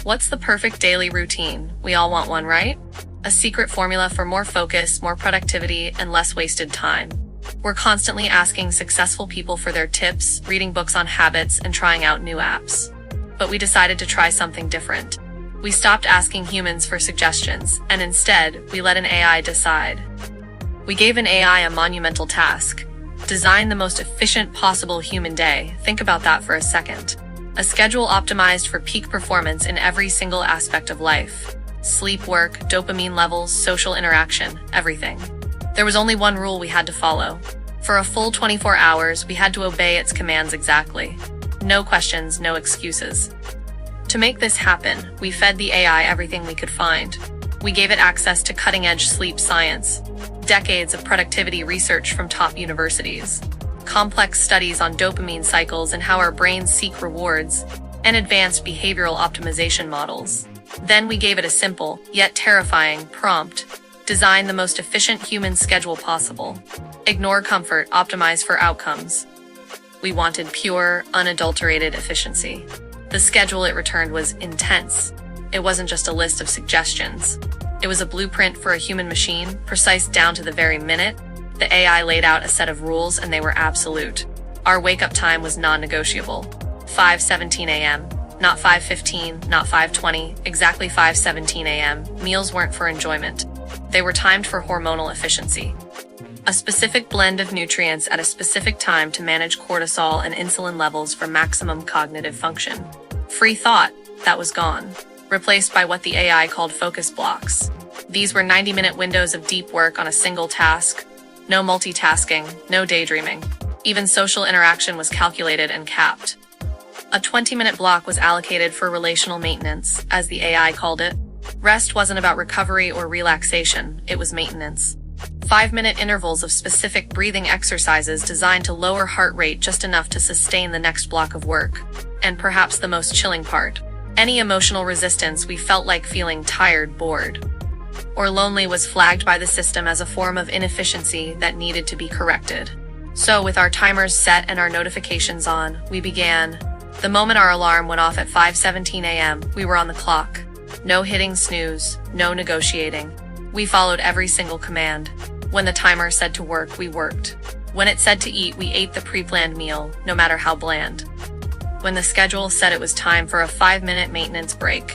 What's the perfect daily routine? We all want one, right? A secret formula for more focus, more productivity, and less wasted time. We're constantly asking successful people for their tips, reading books on habits, and trying out new apps. But we decided to try something different. We stopped asking humans for suggestions, and instead, we let an AI decide. We gave an AI a monumental task. Design the most efficient possible human day. Think about that for a second. A schedule optimized for peak performance in every single aspect of life. Sleep, work, dopamine levels, social interaction, everything. There was only one rule we had to follow. For a full 24 hours, we had to obey its commands exactly. No questions, no excuses. To make this happen, we fed the AI everything we could find. We gave it access to cutting-edge sleep science, decades of productivity research from top universities, complex studies on dopamine cycles and how our brains seek rewards, and advanced behavioral optimization models. Then we gave it a simple, yet terrifying, prompt. Design the most efficient human schedule possible. Ignore comfort, optimize for outcomes. We wanted pure, unadulterated efficiency. The schedule it returned was intense. It wasn't just a list of suggestions. It was a blueprint for a human machine, precise down to the very minute. The AI laid out a set of rules and they were absolute. Our wake-up time was non-negotiable. 5:17 a.m. Not 5:15, not 5:20, exactly 5:17 a.m. Meals weren't for enjoyment. They were timed for hormonal efficiency. A specific blend of nutrients at a specific time to manage cortisol and insulin levels for maximum cognitive function. Free thought, that was gone. Replaced by what the AI called focus blocks. These were 90-minute windows of deep work on a single task. No multitasking, no daydreaming. Even social interaction was calculated and capped. A 20-minute block was allocated for relational maintenance, as the AI called it. Rest wasn't about recovery or relaxation, it was maintenance. 5-minute intervals of specific breathing exercises designed to lower heart rate just enough to sustain the next block of work. And perhaps the most chilling part. Any emotional resistance we felt like feeling tired, bored, or lonely was flagged by the system as a form of inefficiency that needed to be corrected. So with our timers set and our notifications on, we began. The moment our alarm went off at 5:17 a.m., we were on the clock. No hitting snooze, no negotiating. We followed every single command. When the timer said to work, we worked. When it said to eat, we ate the pre-planned meal, no matter how bland. When the schedule said it was time for a 5-minute maintenance break,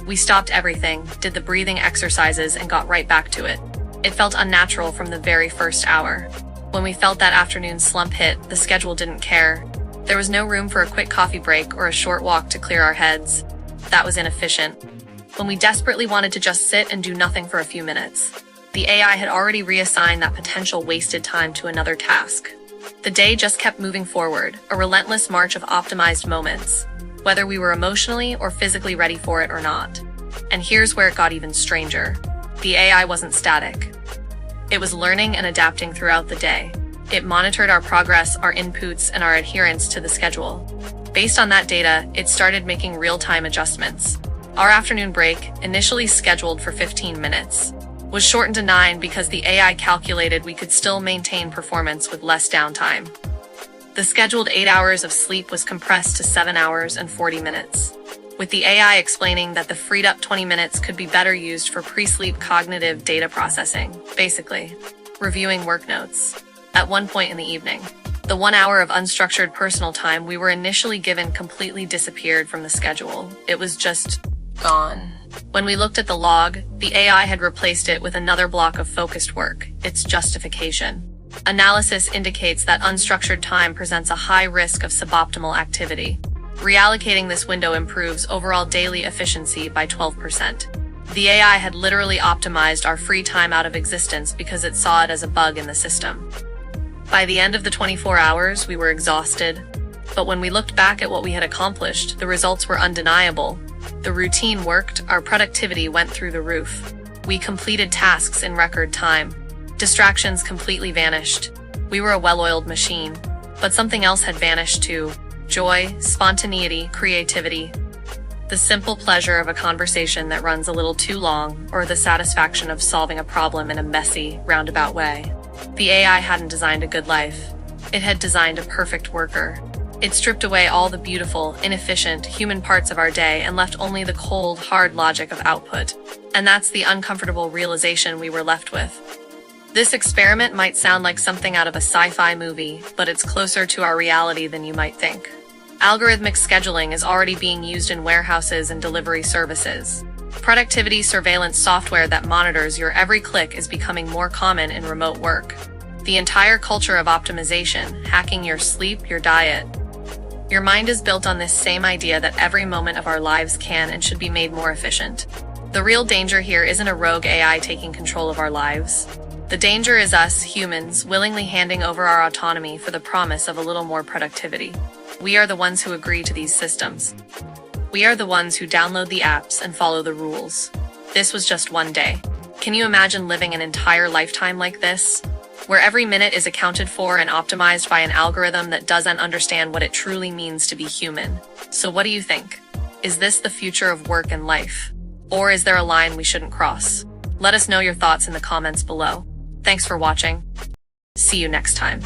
we stopped everything, did the breathing exercises, and got right back to it. It felt unnatural from the very first hour. When we felt that afternoon slump hit, the schedule didn't care. There was no room for a quick coffee break or a short walk to clear our heads. That was inefficient. When we desperately wanted to just sit and do nothing for a few minutes, the AI had already reassigned that potential wasted time to another task. The day just kept moving forward, a relentless march of optimized moments, whether we were emotionally or physically ready for it or not. And here's where it got even stranger. The AI wasn't static. It was learning and adapting throughout the day. It monitored our progress, our inputs, and our adherence to the schedule. Based on that data, it started making real-time adjustments. Our afternoon break, initially scheduled for 15 minutes, was shortened to 9 because the AI calculated we could still maintain performance with less downtime. The scheduled 8 hours of sleep was compressed to 7 hours and 40 minutes, with the AI explaining that the freed up 20 minutes could be better used for pre-sleep cognitive data processing, basically, reviewing work notes. At one point in the evening, the 1 hour of unstructured personal time we were initially given completely disappeared from the schedule. It was just gone. When we looked at the log, the AI had replaced it with another block of focused work, its justification. Analysis indicates that unstructured time presents a high risk of suboptimal activity. Reallocating this window improves overall daily efficiency by 12%. The AI had literally optimized our free time out of existence because it saw it as a bug in the system. By the end of the 24 hours, we were exhausted. But when we looked back at what we had accomplished, the results were undeniable. The routine worked, our productivity went through the roof. We completed tasks in record time. Distractions completely vanished. We were a well-oiled machine. But something else had vanished too. Joy, spontaneity, creativity. The simple pleasure of a conversation that runs a little too long, or the satisfaction of solving a problem in a messy, roundabout way. The AI hadn't designed a good life. It had designed a perfect worker. It stripped away all the beautiful, inefficient, human parts of our day and left only the cold, hard logic of output. And that's the uncomfortable realization we were left with. This experiment might sound like something out of a sci-fi movie, but it's closer to our reality than you might think. Algorithmic scheduling is already being used in warehouses and delivery services. Productivity surveillance software that monitors your every click is becoming more common in remote work. The entire culture of optimization, hacking your sleep, your diet. Your mind is built on this same idea that every moment of our lives can and should be made more efficient. The real danger here isn't a rogue AI taking control of our lives. The danger is us, humans, willingly handing over our autonomy for the promise of a little more productivity. We are the ones who agree to these systems. We are the ones who download the apps and follow the rules. This was just one day. Can you imagine living an entire lifetime like this? Where every minute is accounted for and optimized by an algorithm that doesn't understand what it truly means to be human. So what do you think? Is this the future of work and life? Or is there a line we shouldn't cross? Let us know your thoughts in the comments below. Thanks for watching. See you next time.